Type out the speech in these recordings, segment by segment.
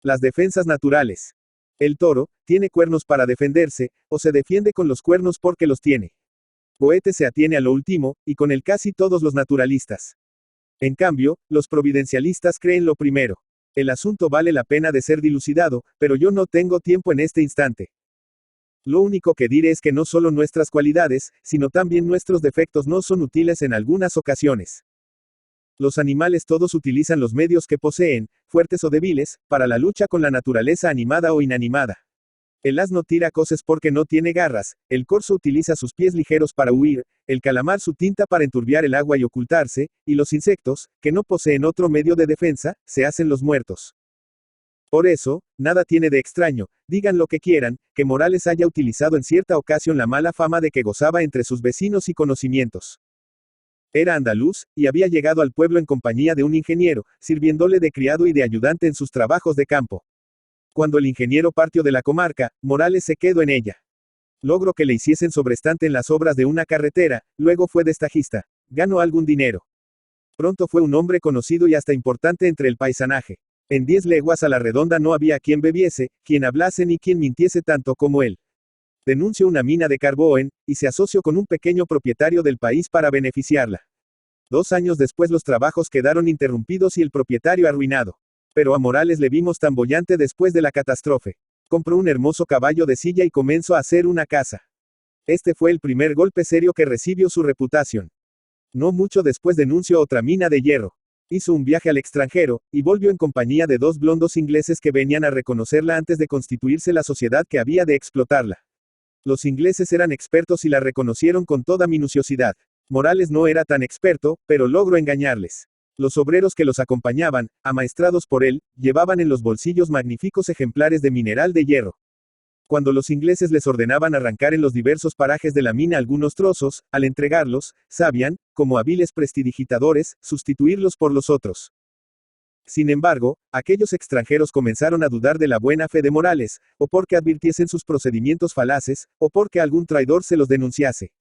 Las defensas naturales. El toro, tiene cuernos para defenderse, o se defiende con los cuernos porque los tiene. Goethe se atiene a lo último, y con él casi todos los naturalistas. En cambio, los providencialistas creen lo primero. El asunto vale la pena de ser dilucidado, pero yo no tengo tiempo en este instante. Lo único que diré es que no solo nuestras cualidades, sino también nuestros defectos no son útiles en algunas ocasiones. Los animales todos utilizan los medios que poseen, fuertes o débiles, para la lucha con la naturaleza animada o inanimada. El asno tira coces porque no tiene garras, el corzo utiliza sus pies ligeros para huir, el calamar su tinta para enturbiar el agua y ocultarse, y los insectos, que no poseen otro medio de defensa, se hacen los muertos. Por eso, nada tiene de extraño, digan lo que quieran, que Morales haya utilizado en cierta ocasión la mala fama de que gozaba entre sus vecinos y conocimientos. Era andaluz, y había llegado al pueblo en compañía de un ingeniero, sirviéndole de criado y de ayudante en sus trabajos de campo. Cuando el ingeniero partió de la comarca, Morales se quedó en ella. Logró que le hiciesen sobrestante en las obras de una carretera, luego fue destajista. Ganó algún dinero. Pronto fue un hombre conocido y hasta importante entre el paisanaje. En 10 leguas a la redonda no había quien bebiese, quien hablase ni quien mintiese tanto como él. Denunció una mina de carbón, y se asoció con un pequeño propietario del país para beneficiarla. 2 años después los trabajos quedaron interrumpidos y el propietario arruinado. Pero a Morales le vimos tan boyante después de la catástrofe. Compró un hermoso caballo de silla y comenzó a hacer una casa. Este fue el primer golpe serio que recibió su reputación. No mucho después denunció otra mina de hierro. Hizo un viaje al extranjero, y volvió en compañía de 2 blondos ingleses que venían a reconocerla antes de constituirse la sociedad que había de explotarla. Los ingleses eran expertos y la reconocieron con toda minuciosidad. Morales no era tan experto, pero logró engañarles. Los obreros que los acompañaban, amaestrados por él, llevaban en los bolsillos magníficos ejemplares de mineral de hierro. Cuando los ingleses les ordenaban arrancar en los diversos parajes de la mina algunos trozos, al entregarlos, sabían, como hábiles prestidigitadores, sustituirlos por los otros. Sin embargo, aquellos extranjeros comenzaron a dudar de la buena fe de Morales, o porque advirtiesen sus procedimientos falaces, o porque algún traidor se los denunciase.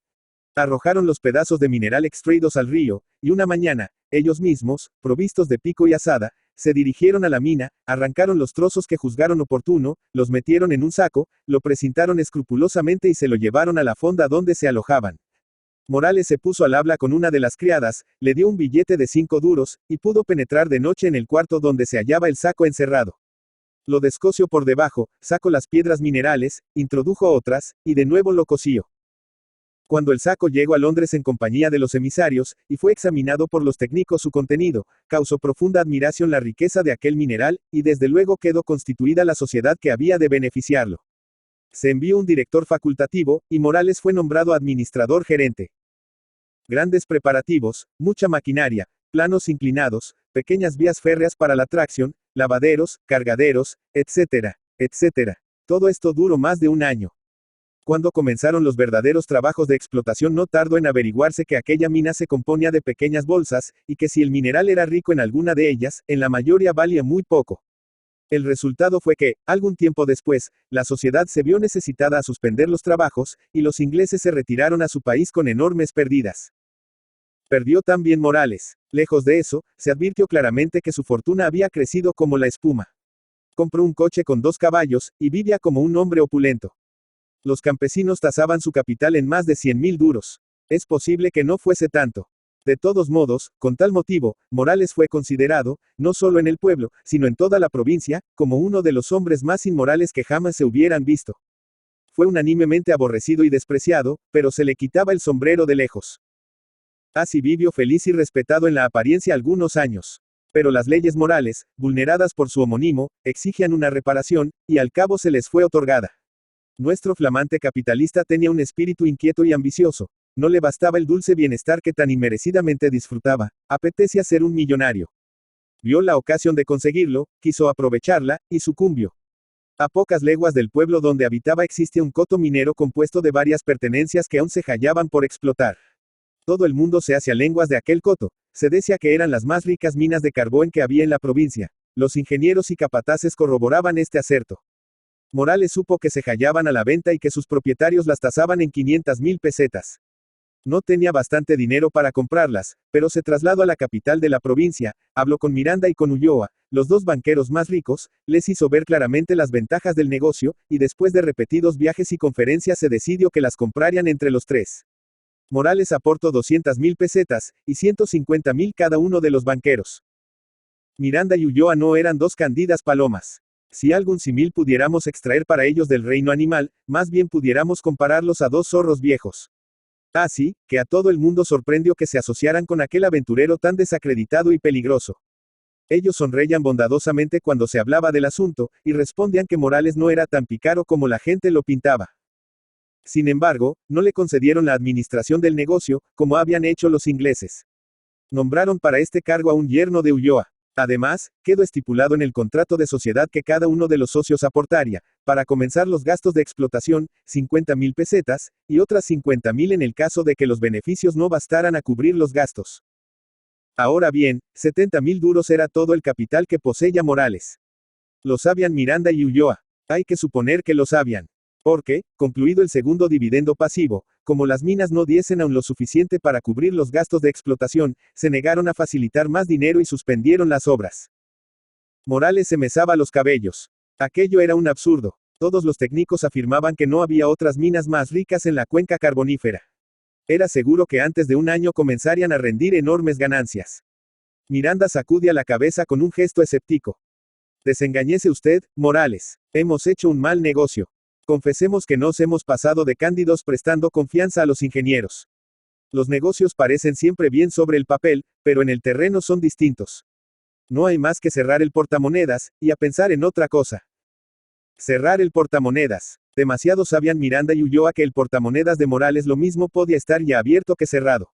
Arrojaron los pedazos de mineral extraídos al río, y una mañana, ellos mismos, provistos de pico y azada, se dirigieron a la mina, arrancaron los trozos que juzgaron oportuno, los metieron en un saco, lo precintaron escrupulosamente y se lo llevaron a la fonda donde se alojaban. Morales se puso al habla con una de las criadas, le dio un billete de 5 duros, y pudo penetrar de noche en el cuarto donde se hallaba el saco encerrado. Lo descosió por debajo, sacó las piedras minerales, introdujo otras, y de nuevo lo cosió. Cuando el saco llegó a Londres en compañía de los emisarios, y fue examinado por los técnicos su contenido, causó profunda admiración la riqueza de aquel mineral, y desde luego quedó constituida la sociedad que había de beneficiarlo. Se envió un director facultativo, y Morales fue nombrado administrador gerente. Grandes preparativos, mucha maquinaria, planos inclinados, pequeñas vías férreas para la tracción, lavaderos, cargaderos, etcétera, etcétera. Todo esto duró más de un año. Cuando comenzaron los verdaderos trabajos de explotación no tardó en averiguarse que aquella mina se componía de pequeñas bolsas, y que si el mineral era rico en alguna de ellas, en la mayoría valía muy poco. El resultado fue que, algún tiempo después, la sociedad se vio necesitada a suspender los trabajos, y los ingleses se retiraron a su país con enormes pérdidas. Perdió también Morales. Lejos de eso, se advirtió claramente que su fortuna había crecido como la espuma. Compró un coche con 2 caballos, y vivía como un hombre opulento. Los campesinos tasaban su capital en más de 100.000 duros. Es posible que no fuese tanto. De todos modos, con tal motivo, Morales fue considerado, no solo en el pueblo, sino en toda la provincia, como uno de los hombres más inmorales que jamás se hubieran visto. Fue unánimemente aborrecido y despreciado, pero se le quitaba el sombrero de lejos. Así vivió feliz y respetado en la apariencia algunos años. Pero las leyes morales, vulneradas por su homónimo, exigían una reparación, y al cabo se les fue otorgada. Nuestro flamante capitalista tenía un espíritu inquieto y ambicioso. No le bastaba el dulce bienestar que tan inmerecidamente disfrutaba, apetecía ser un millonario. Vio la ocasión de conseguirlo, quiso aprovecharla, y sucumbió. A pocas leguas del pueblo donde habitaba existe un coto minero compuesto de varias pertenencias que aún se hallaban por explotar. Todo el mundo se hacía lenguas de aquel coto. Se decía que eran las más ricas minas de carbón que había en la provincia. Los ingenieros y capataces corroboraban este aserto. Morales supo que se hallaban a la venta y que sus propietarios las tasaban en 500.000 pesetas. No tenía bastante dinero para comprarlas, pero se trasladó a la capital de la provincia, habló con Miranda y con Ulloa, los dos banqueros más ricos, les hizo ver claramente las ventajas del negocio, y después de repetidos viajes y conferencias se decidió que las comprarían entre los tres. Morales aportó 200.000 pesetas, y 150.000 cada uno de los banqueros. Miranda y Ulloa no eran dos cándidas palomas. Si algún símil pudiéramos extraer para ellos del reino animal, más bien pudiéramos compararlos a dos zorros viejos. Así, que a todo el mundo sorprendió que se asociaran con aquel aventurero tan desacreditado y peligroso. Ellos sonreían bondadosamente cuando se hablaba del asunto, y respondían que Morales no era tan pícaro como la gente lo pintaba. Sin embargo, no le concedieron la administración del negocio, como habían hecho los ingleses. Nombraron para este cargo a un yerno de Ulloa. Además, quedó estipulado en el contrato de sociedad que cada uno de los socios aportaría, para comenzar los gastos de explotación, 50.000 pesetas, y otras 50.000 en el caso de que los beneficios no bastaran a cubrir los gastos. Ahora bien, 70.000 duros era todo el capital que poseía Morales. Lo sabían Miranda y Ulloa. Hay que suponer que lo sabían. Porque, concluido el segundo dividendo pasivo, como las minas no diesen aún lo suficiente para cubrir los gastos de explotación, se negaron a facilitar más dinero y suspendieron las obras. Morales se mesaba los cabellos. Aquello era un absurdo. Todos los técnicos afirmaban que no había otras minas más ricas en la cuenca carbonífera. Era seguro que antes de un año comenzarían a rendir enormes ganancias. Miranda sacudía la cabeza con un gesto escéptico. Desengañese usted, Morales. Hemos hecho un mal negocio. Confesemos que nos hemos pasado de cándidos prestando confianza a los ingenieros. Los negocios parecen siempre bien sobre el papel, pero en el terreno son distintos. No hay más que cerrar el portamonedas, y a pensar en otra cosa. Cerrar el portamonedas. Demasiado sabían Miranda y Ulloa que el portamonedas de Morales lo mismo podía estar ya abierto que cerrado.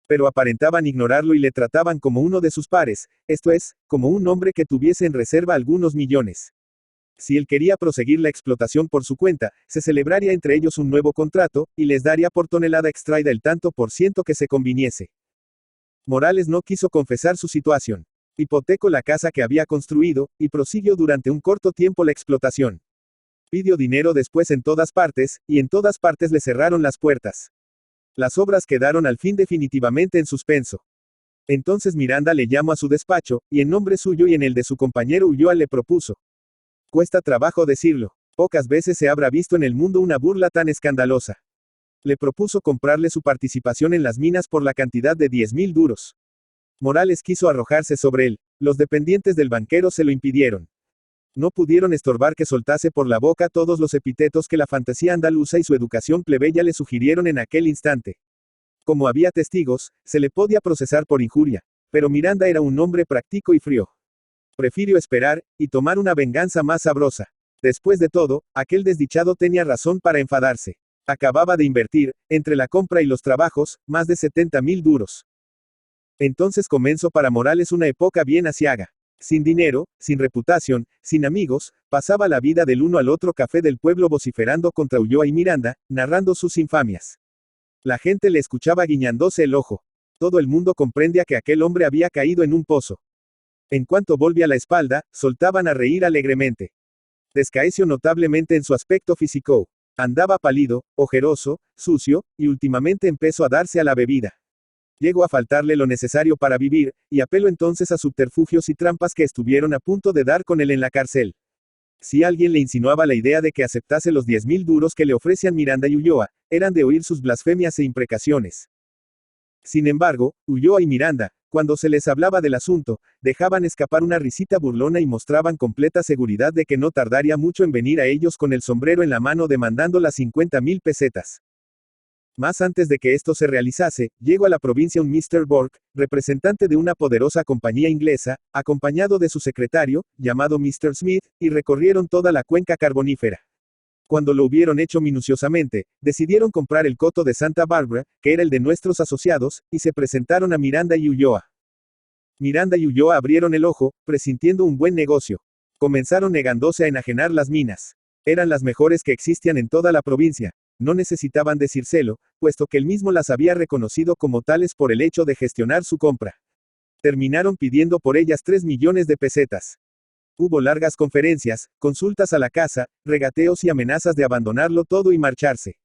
Pero aparentaban ignorarlo y le trataban como uno de sus pares, esto es, como un hombre que tuviese en reserva algunos millones. Si él quería proseguir la explotación por su cuenta, se celebraría entre ellos un nuevo contrato, y les daría por tonelada extraída el tanto por ciento que se conviniese. Morales no quiso confesar su situación. Hipotecó la casa que había construido, y prosiguió durante un corto tiempo la explotación. Pidió dinero después en todas partes, y en todas partes le cerraron las puertas. Las obras quedaron al fin definitivamente en suspenso. Entonces Miranda le llamó a su despacho, y en nombre suyo y en el de su compañero Ulloa le propuso. Cuesta trabajo decirlo. Pocas veces se habrá visto en el mundo una burla tan escandalosa. Le propuso comprarle su participación en las minas por la cantidad de 10.000 duros. Morales quiso arrojarse sobre él. Los dependientes del banquero se lo impidieron. No pudieron estorbar que soltase por la boca todos los epítetos que la fantasía andaluza y su educación plebeya le sugirieron en aquel instante. Como había testigos, se le podía procesar por injuria. Pero Miranda era un hombre práctico y frío. Prefirió esperar, y tomar una venganza más sabrosa. Después de todo, aquel desdichado tenía razón para enfadarse. Acababa de invertir, entre la compra y los trabajos, más de 70.000 duros. Entonces comenzó para Morales una época bien aciaga. Sin dinero, sin reputación, sin amigos, pasaba la vida del uno al otro café del pueblo vociferando contra Ulloa y Miranda, narrando sus infamias. La gente le escuchaba guiñándose el ojo. Todo el mundo comprendía que aquel hombre había caído en un pozo. En cuanto volvía la espalda, soltaban a reír alegremente. Descaeció notablemente en su aspecto físico. Andaba pálido, ojeroso, sucio, y últimamente empezó a darse a la bebida. Llegó a faltarle lo necesario para vivir, y apeló entonces a subterfugios y trampas que estuvieron a punto de dar con él en la cárcel. Si alguien le insinuaba la idea de que aceptase los 10.000 duros que le ofrecían Miranda y Ulloa, eran de oír sus blasfemias e imprecaciones. Sin embargo, Ulloa y Miranda, cuando se les hablaba del asunto, dejaban escapar una risita burlona y mostraban completa seguridad de que no tardaría mucho en venir a ellos con el sombrero en la mano demandando las 50.000 pesetas. Más antes de que esto se realizase, llegó a la provincia un Mr. Burke, representante de una poderosa compañía inglesa, acompañado de su secretario, llamado Mr. Smith, y recorrieron toda la cuenca carbonífera. Cuando lo hubieron hecho minuciosamente, decidieron comprar el coto de Santa Bárbara, que era el de nuestros asociados, y se presentaron a Miranda y Ulloa. Miranda y Ulloa abrieron el ojo, presintiendo un buen negocio. Comenzaron negándose a enajenar las minas. Eran las mejores que existían en toda la provincia. No necesitaban decírselo, puesto que él mismo las había reconocido como tales por el hecho de gestionar su compra. Terminaron pidiendo por ellas 3 millones de pesetas. Hubo largas conferencias, consultas a la casa, regateos y amenazas de abandonarlo todo y marcharse.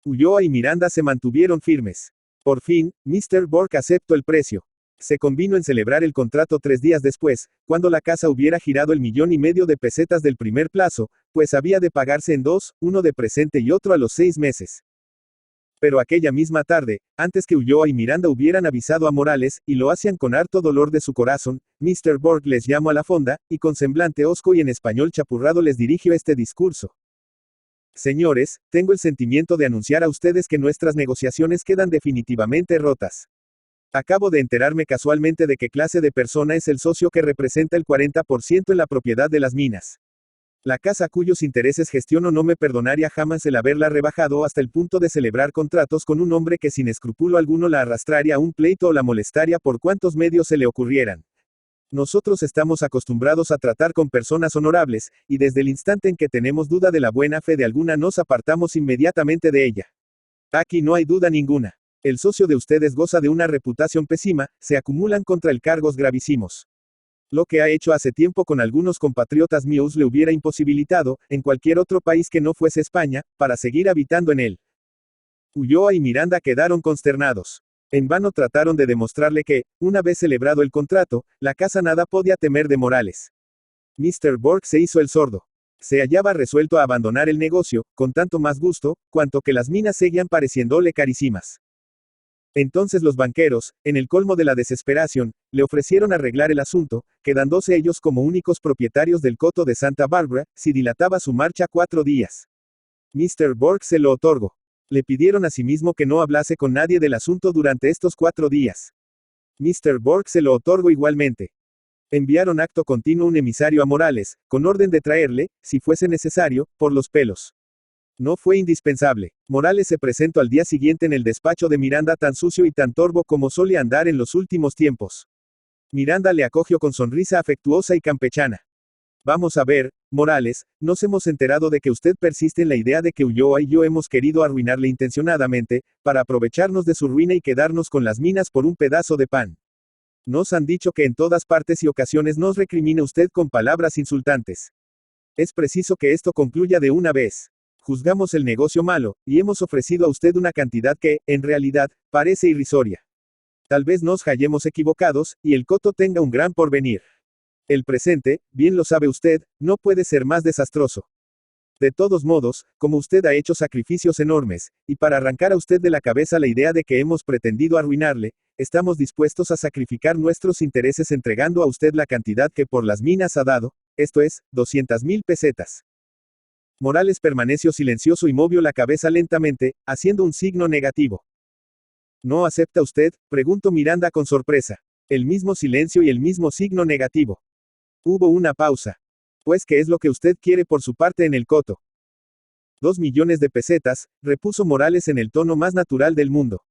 Ulloa y Miranda se mantuvieron firmes. Por fin, Mr. Burke aceptó el precio. Se convino en celebrar el contrato 3 días después, cuando la casa hubiera girado el 1,5 millones de pesetas del primer plazo, pues había de pagarse en dos, uno de presente y otro a los 6 meses. Pero aquella misma tarde, antes que Ulloa y Miranda hubieran avisado a Morales, y lo hacían con harto dolor de su corazón, Mr. Burke les llamó a la fonda, y con semblante hosco y en español chapurrado les dirigió este discurso. Señores, tengo el sentimiento de anunciar a ustedes que nuestras negociaciones quedan definitivamente rotas. Acabo de enterarme casualmente de qué clase de persona es el socio que representa el 40% en la propiedad de las minas. La casa cuyos intereses gestiono no me perdonaría jamás el haberla rebajado hasta el punto de celebrar contratos con un hombre que sin escrúpulo alguno la arrastraría a un pleito o la molestaría por cuantos medios se le ocurrieran. Nosotros estamos acostumbrados a tratar con personas honorables, y desde el instante en que tenemos duda de la buena fe de alguna nos apartamos inmediatamente de ella. Aquí no hay duda ninguna. El socio de ustedes goza de una reputación pésima, se acumulan contra él cargos gravísimos. Lo que ha hecho hace tiempo con algunos compatriotas míos le hubiera imposibilitado, en cualquier otro país que no fuese España, para seguir habitando en él. Ulloa y Miranda quedaron consternados. En vano trataron de demostrarle que, una vez celebrado el contrato, la casa nada podía temer de Morales. Mr. Burke se hizo el sordo. Se hallaba resuelto a abandonar el negocio, con tanto más gusto, cuanto que las minas seguían pareciéndole carísimas. Entonces los banqueros, en el colmo de la desesperación, le ofrecieron arreglar el asunto, quedándose ellos como únicos propietarios del coto de Santa Bárbara, si dilataba su marcha 4 días. Mr. Burke se lo otorgó. Le pidieron asimismo que no hablase con nadie del asunto durante estos 4 días. Mr. Burke se lo otorgó igualmente. Enviaron acto continuo un emisario a Morales, con orden de traerle, si fuese necesario, por los pelos. No fue indispensable. Morales se presentó al día siguiente en el despacho de Miranda tan sucio y tan torvo como solía andar en los últimos tiempos. Miranda le acogió con sonrisa afectuosa y campechana. Vamos a ver, Morales, nos hemos enterado de que usted persiste en la idea de que Ulloa y yo hemos querido arruinarle intencionadamente, para aprovecharnos de su ruina y quedarnos con las minas por un pedazo de pan. Nos han dicho que en todas partes y ocasiones nos recrimina usted con palabras insultantes. Es preciso que esto concluya de una vez. Juzgamos el negocio malo, y hemos ofrecido a usted una cantidad que, en realidad, parece irrisoria. Tal vez nos hallemos equivocados, y el coto tenga un gran porvenir. El presente, bien lo sabe usted, no puede ser más desastroso. De todos modos, como usted ha hecho sacrificios enormes, y para arrancar a usted de la cabeza la idea de que hemos pretendido arruinarle, estamos dispuestos a sacrificar nuestros intereses entregando a usted la cantidad que por las minas ha dado, esto es, 200,000 pesetas. Morales permaneció silencioso y movió la cabeza lentamente, haciendo un signo negativo. ¿No acepta usted?, preguntó Miranda con sorpresa. El mismo silencio y el mismo signo negativo. Hubo una pausa. Pues, ¿qué es lo que usted quiere por su parte en el coto? 2 millones de pesetas, repuso Morales en el tono más natural del mundo.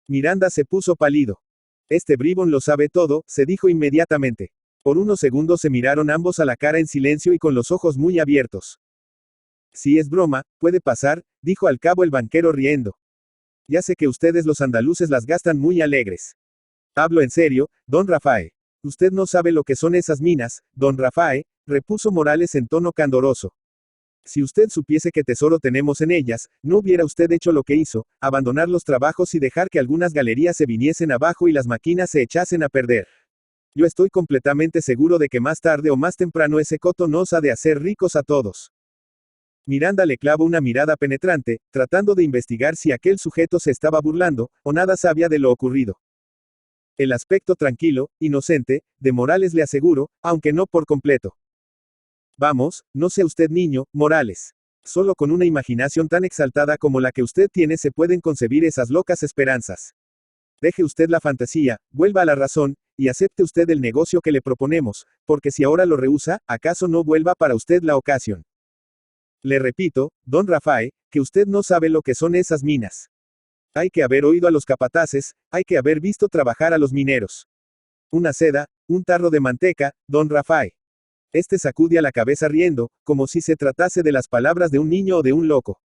Miranda se puso pálido. Este bribón lo sabe todo, se dijo inmediatamente. Por unos segundos se miraron ambos a la cara en silencio y con los ojos muy abiertos. Si es broma, puede pasar, dijo al cabo el banquero riendo. Ya sé que ustedes los andaluces las gastan muy alegres. Hablo en serio, don Rafael. Usted no sabe lo que son esas minas, don Rafael, repuso Morales en tono candoroso. Si usted supiese qué tesoro tenemos en ellas, no hubiera usted hecho lo que hizo, abandonar los trabajos y dejar que algunas galerías se viniesen abajo y las máquinas se echasen a perder. Yo estoy completamente seguro de que más tarde o más temprano ese coto nos ha de hacer ricos a todos. Miranda le clavó una mirada penetrante, tratando de investigar si aquel sujeto se estaba burlando, o nada sabía de lo ocurrido. El aspecto tranquilo, inocente, de Morales le aseguró, aunque no por completo. Vamos, no sea usted niño, Morales. Solo con una imaginación tan exaltada como la que usted tiene se pueden concebir esas locas esperanzas. Deje usted la fantasía, vuelva a la razón, y acepte usted el negocio que le proponemos, porque si ahora lo rehúsa, ¿acaso no vuelva para usted la ocasión? Le repito, don Rafael, que usted no sabe lo que son esas minas. Hay que haber oído a los capataces, hay que haber visto trabajar a los mineros. Una seda, un tarro de manteca, don Rafael. Este sacudía la cabeza riendo, como si se tratase de las palabras de un niño o de un loco.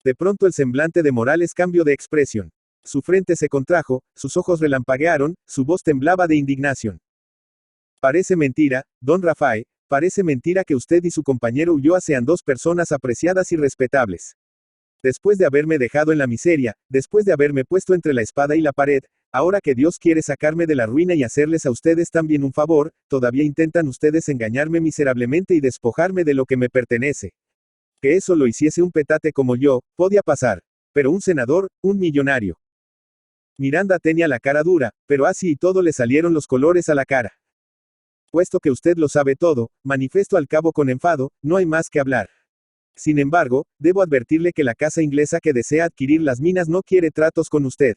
De pronto el semblante de Morales cambió de expresión. Su frente se contrajo, sus ojos relampaguearon, su voz temblaba de indignación. Parece mentira, don Rafael, parece mentira que usted y su compañero Ulloa sean dos personas apreciadas y respetables. Después de haberme dejado en la miseria, después de haberme puesto entre la espada y la pared, Ahora que Dios quiere sacarme de la ruina y hacerles a ustedes también un favor, todavía intentan ustedes engañarme miserablemente y despojarme de lo que me pertenece. Que eso lo hiciese un petate como yo, podía pasar. Pero un senador, un millonario. Miranda tenía la cara dura, pero así y todo le salieron los colores a la cara. Puesto que usted lo sabe todo, manifestó al cabo con enfado, no hay más que hablar. Sin embargo, debo advertirle que la casa inglesa que desea adquirir las minas no quiere tratos con usted.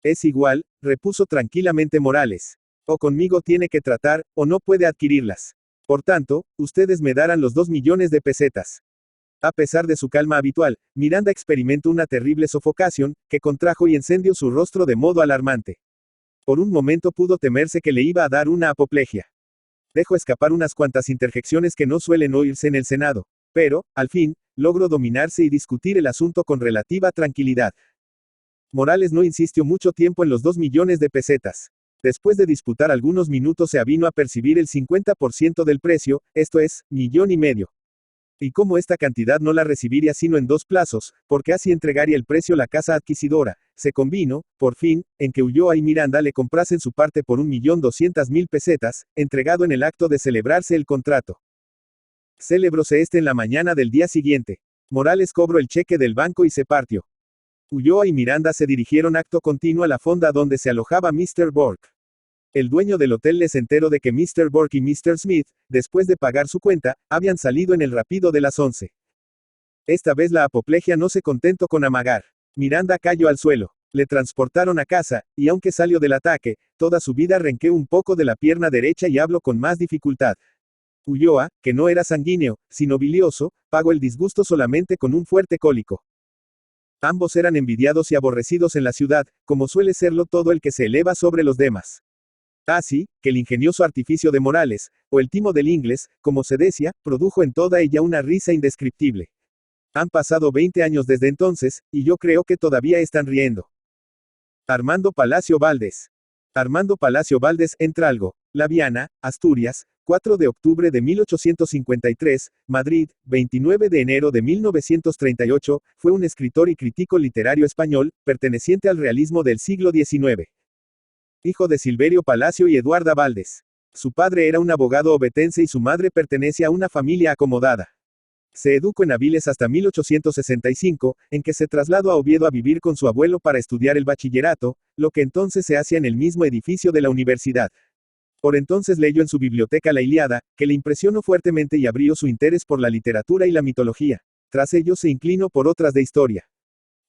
Es igual, repuso tranquilamente Morales. O conmigo tiene que tratar, o no puede adquirirlas. Por tanto, ustedes me darán los 2 millones de pesetas. A pesar de su calma habitual, Miranda experimentó una terrible sofocación, que contrajo y encendió su rostro de modo alarmante. Por un momento pudo temerse que le iba a dar una apoplejía. Dejó escapar unas cuantas interjecciones que no suelen oírse en el Senado. Pero, al fin, logró dominarse y discutir el asunto con relativa tranquilidad. Morales no insistió mucho tiempo en los 2 millones de pesetas. Después de disputar algunos minutos se avino a percibir el 50% del precio, esto es, 1,5 millones. Y como esta cantidad no la recibiría sino en 2 plazos, porque así entregaría el precio la casa adquisidora, se convino, por fin, en que Ulloa y Miranda le comprasen su parte por 1,200,000 pesetas, entregado en el acto de celebrarse el contrato. Celebróse en la mañana del día siguiente. Morales cobró el cheque del banco y se partió. Ulloa y Miranda se dirigieron acto continuo a la fonda donde se alojaba Mr. Burke. El dueño del hotel les enteró de que Mr. Burke y Mr. Smith, después de pagar su cuenta, habían salido en el rápido de las 11. Esta vez la apoplejía no se contentó con amagar. Miranda cayó al suelo. Le transportaron a casa, y aunque salió del ataque, toda su vida renqueó un poco de la pierna derecha y habló con más dificultad. Ulloa, que no era sanguíneo, sino bilioso, pagó el disgusto solamente con un fuerte cólico. Ambos eran envidiados y aborrecidos en la ciudad, como suele serlo todo el que se eleva sobre los demás. Así, que el ingenioso artificio de Morales, o el timo del inglés, como se decía, produjo en toda ella una risa indescriptible. Han pasado 20 años desde entonces, y yo creo que todavía están riendo. Armando Palacio Valdés. Armando Palacio Valdés, Entralgo, La Viana, Asturias, 4 de octubre de 1853, Madrid, 29 de enero de 1938, fue un escritor y crítico literario español, perteneciente al realismo del siglo XIX. Hijo de Silverio Palacio y Eduarda Valdés. Su padre era un abogado ovetense y su madre pertenece a una familia acomodada. Se educó en Avilés hasta 1865, en que se trasladó a Oviedo a vivir con su abuelo para estudiar el bachillerato, lo que entonces se hacía en el mismo edificio de la universidad. Por entonces leyó en su biblioteca la Ilíada, que le impresionó fuertemente y abrió su interés por la literatura y la mitología. Tras ello se inclinó por otras de historia.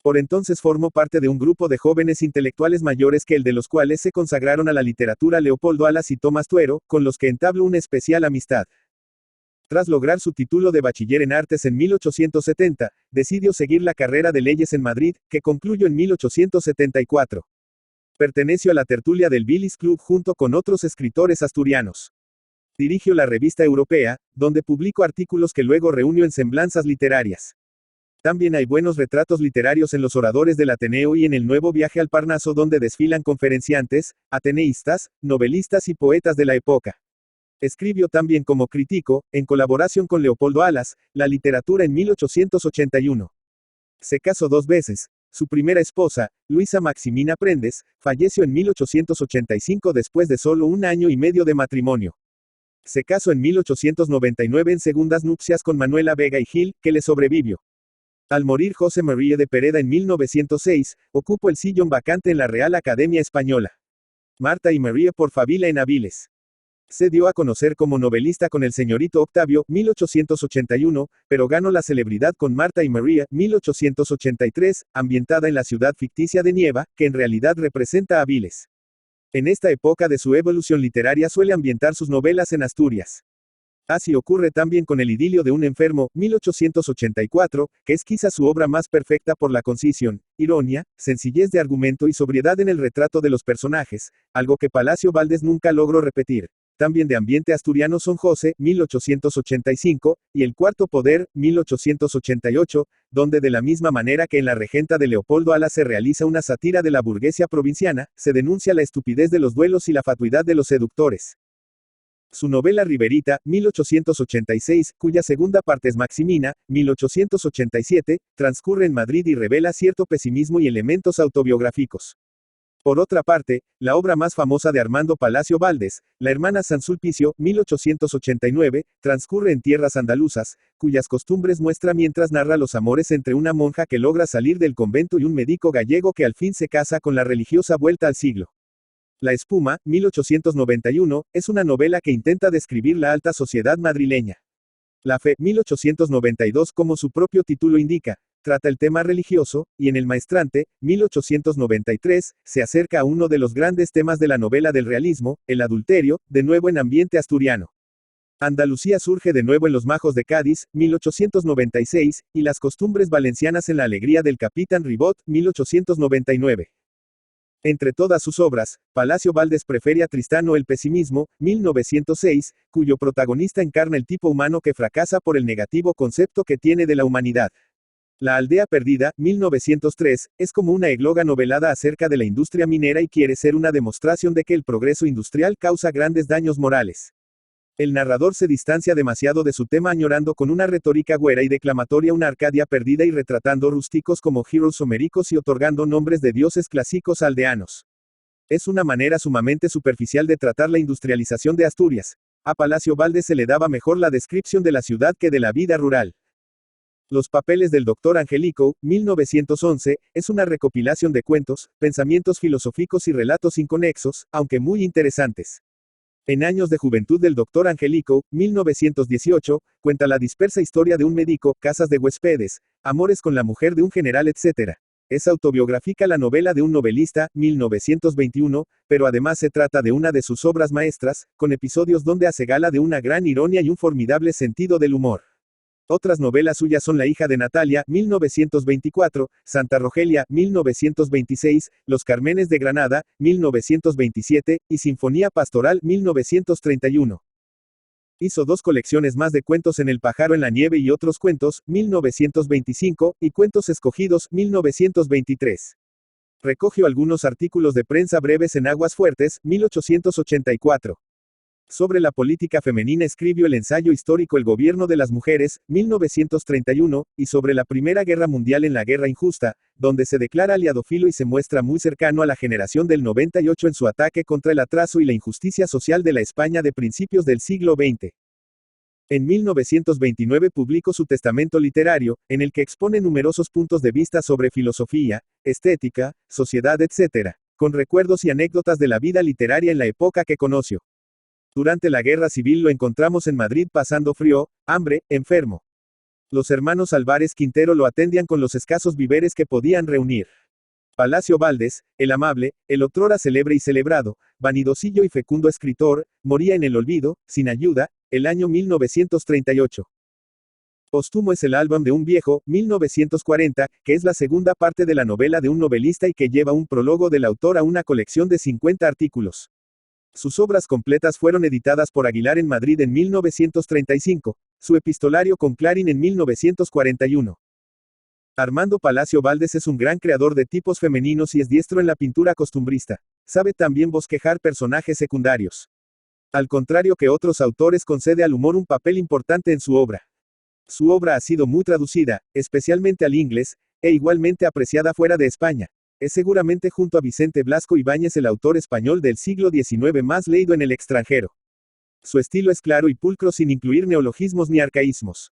Por entonces formó parte de un grupo de jóvenes intelectuales mayores que el de los cuales se consagraron a la literatura Leopoldo Alas y Tomás Tuero, con los que entabló una especial amistad. Tras lograr su título de bachiller en artes en 1870, decidió seguir la carrera de leyes en Madrid, que concluyó en 1874. Perteneció a la tertulia del Billis Club junto con otros escritores asturianos. Dirigió la Revista Europea, donde publicó artículos que luego reunió en Semblanzas Literarias. También hay buenos retratos literarios en los oradores del Ateneo y en el Nuevo Viaje al Parnaso donde desfilan conferenciantes, ateneístas, novelistas y poetas de la época. Escribió también como crítico, en colaboración con Leopoldo Alas, la literatura en 1881. Se casó 2 veces. Su primera esposa, Luisa Maximina Prendes, falleció en 1885 después de solo 1 año y medio de matrimonio. Se casó en 1899 en segundas nupcias con Manuela Vega y Gil, que le sobrevivió. Al morir José María de Pereda en 1906, ocupó el sillón vacante en la Real Academia Española. Marta y María por Favila en Avilés. Se dio a conocer como novelista con El señorito Octavio, 1881, pero ganó la celebridad con Marta y María, 1883, ambientada en la ciudad ficticia de Nieva, que en realidad representa a Avilés. En esta época de su evolución literaria suele ambientar sus novelas en Asturias. Así ocurre también con El idilio de un enfermo, 1884, que es quizá su obra más perfecta por la concisión, ironía, sencillez de argumento y sobriedad en el retrato de los personajes, algo que Palacio Valdés nunca logró repetir. También de ambiente asturiano son José, 1885, y El cuarto poder, 1888, donde de la misma manera que en La regenta de Leopoldo Alas se realiza una sátira de la burguesía provinciana, se denuncia la estupidez de los duelos y la fatuidad de los seductores. Su novela Riberita, 1886, cuya segunda parte es Maximina, 1887, transcurre en Madrid y revela cierto pesimismo y elementos autobiográficos. Por otra parte, la obra más famosa de Armando Palacio Valdés, La hermana San Sulpicio, 1889, transcurre en tierras andaluzas, cuyas costumbres muestra mientras narra los amores entre una monja que logra salir del convento y un médico gallego que al fin se casa con la religiosa vuelta al siglo. La espuma, 1891, es una novela que intenta describir la alta sociedad madrileña. La fe, 1892, como su propio título indica, trata el tema religioso, y en El maestrante, 1893, se acerca a uno de los grandes temas de la novela del realismo, el adulterio, de nuevo en ambiente asturiano. Andalucía surge de nuevo en Los Majos de Cádiz, 1896, y las costumbres valencianas en La alegría del capitán Ribot, 1899. Entre todas sus obras, Palacio Valdés prefiere a Tristano el pesimismo, 1906, cuyo protagonista encarna el tipo humano que fracasa por el negativo concepto que tiene de la humanidad. La aldea perdida, 1903, es como una égloga novelada acerca de la industria minera y quiere ser una demostración de que el progreso industrial causa grandes daños morales. El narrador se distancia demasiado de su tema añorando con una retórica güera y declamatoria una Arcadia perdida y retratando rústicos como heroes homéricos y otorgando nombres de dioses clásicos aldeanos. Es una manera sumamente superficial de tratar la industrialización de Asturias. A Palacio Valdés se le daba mejor la descripción de la ciudad que de la vida rural. Los papeles del Dr. Angelico, 1911, es una recopilación de cuentos, pensamientos filosóficos y relatos inconexos, aunque muy interesantes. En Años de Juventud del Dr. Angelico, 1918, cuenta la dispersa historia de un médico, casas de huéspedes, amores con la mujer de un general, etc. Es autobiográfica la novela de un novelista, 1921, pero además se trata de una de sus obras maestras, con episodios donde hace gala de una gran ironía y un formidable sentido del humor. Otras novelas suyas son La hija de Natalia, 1924, Santa Rogelia, 1926, Los Cármenes de Granada, 1927, y Sinfonía Pastoral, 1931. Hizo 2 colecciones más de Cuentos en el pájaro en la nieve y otros cuentos, 1925, y Cuentos escogidos, 1923. Recogió algunos artículos de prensa breves en Aguas Fuertes, 1884. Sobre la política femenina escribió el ensayo histórico El gobierno de las mujeres, 1931, y sobre la Primera Guerra Mundial en La guerra injusta, donde se declara aliadófilo y se muestra muy cercano a la generación del 98 en su ataque contra el atraso y la injusticia social de la España de principios del siglo XX. En 1929 publicó su Testamento literario, en el que expone numerosos puntos de vista sobre filosofía, estética, sociedad, etc., con recuerdos y anécdotas de la vida literaria en la época que conoció. Durante la Guerra Civil lo encontramos en Madrid pasando frío, hambre, enfermo. Los hermanos Álvarez Quintero lo atendían con los escasos víveres que podían reunir. Palacio Valdés, el amable, el otrora célebre y celebrado, vanidosillo y fecundo escritor, moría en el olvido, sin ayuda, el año 1938. Póstumo es el álbum de un viejo, 1940, que es la segunda parte de la novela de un novelista y que lleva un prólogo del autor a una colección de 50 artículos. Sus obras completas fueron editadas por Aguilar en Madrid en 1935, su epistolario con Clarín en 1941. Armando Palacio Valdés es un gran creador de tipos femeninos y es diestro en la pintura costumbrista. Sabe también bosquejar personajes secundarios. Al contrario que otros autores, concede al humor un papel importante en su obra. Su obra ha sido muy traducida, especialmente al inglés, e igualmente apreciada fuera de España. Es seguramente junto a Vicente Blasco Ibáñez el autor español del siglo XIX más leído en el extranjero. Su estilo es claro y pulcro sin incluir neologismos ni arcaísmos.